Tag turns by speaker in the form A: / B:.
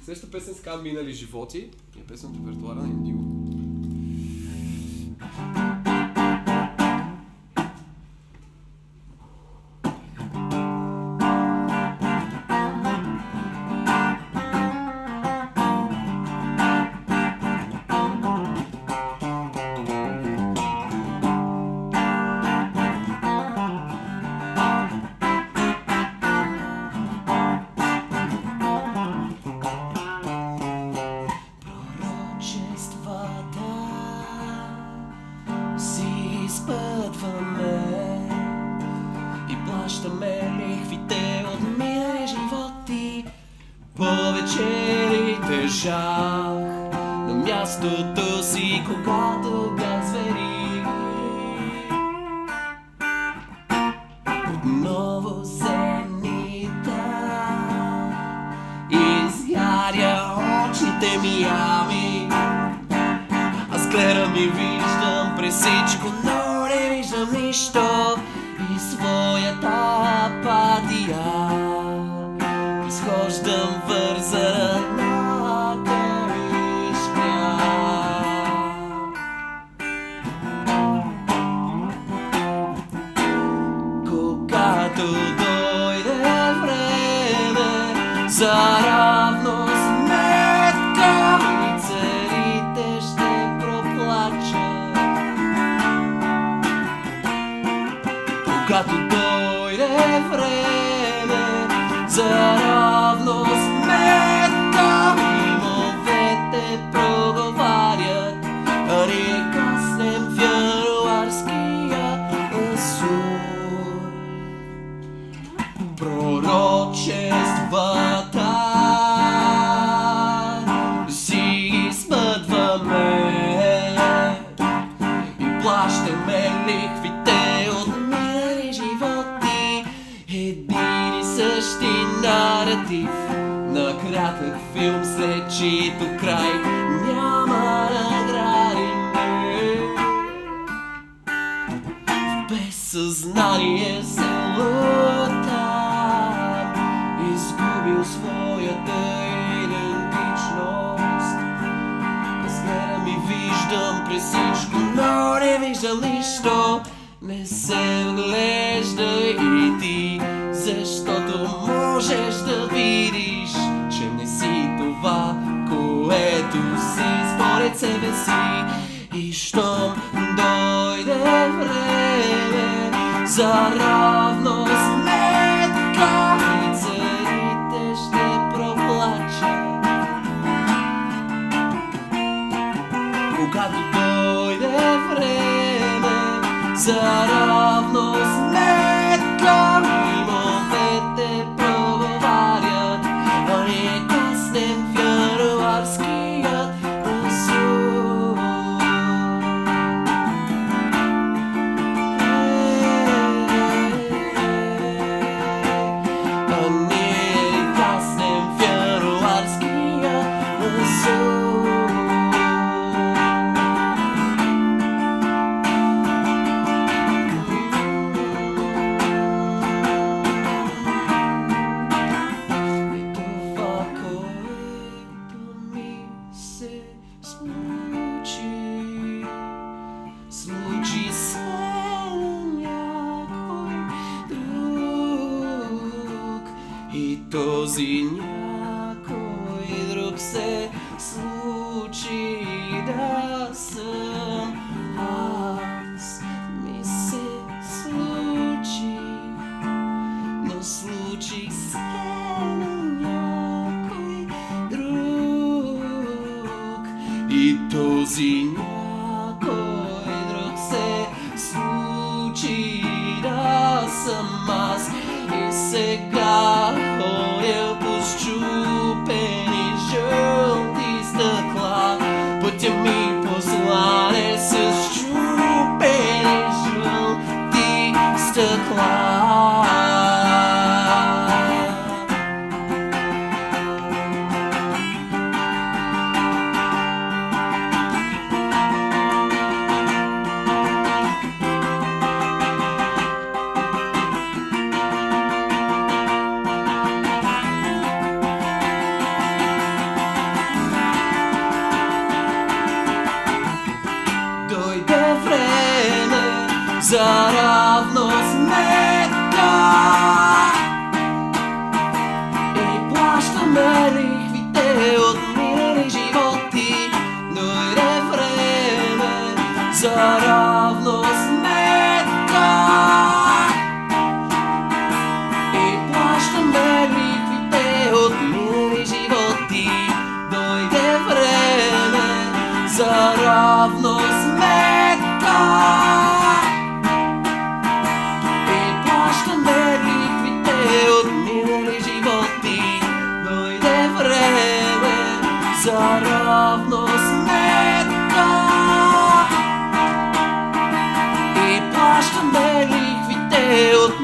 A: Следващата песен се казва Минали животи и е песен от репертуара на Индиго. На мястото си, когато бях зверик, отново зенита изгаря очите ми ями. Аз гледам и виждам през всичко, но не виждам нищо и своята апатия. Изхождам вързана дойде време за равно сметка и целите ще проплача. Когато дойде време за равно сметка и мовете проговарят, а ние каснем в януарския азур. Пророчествата си смъдваме и плащаме лихвите от минали животи. Един и същи наратив на кратък филм, след чието край няма награди. В безсъзнание се лута, изгубил своята идентичност. Аз гледам и виждам през всичко, но не виждам нищо. Не се вглеждай и ти, защото можеш да видиш, че не си това, което си според себе си. И щом дойде време за равно сметка и целите ще проплача. Когато дойде време за равно сметка и мовете проговарят, а ние каснем в януарския азур. А ние каснем в януарския азур. Случи се някой друг и този някой друг се случи да съм аз. Ми се случи, но случи се някой друг и този някой друг се случи да съм аз. И сега ходя по счупени жълти стъкла, пътя ми послане с счупени жълти стъкла. за равносметка и плащаме лихвите от минали животи. Дойде време за равносметка и плащаме лихвите от минали животи. Дойде време за равносметка и плащаме лихвите от минали животи. Дойде време за равносметка и плащаме лихвите от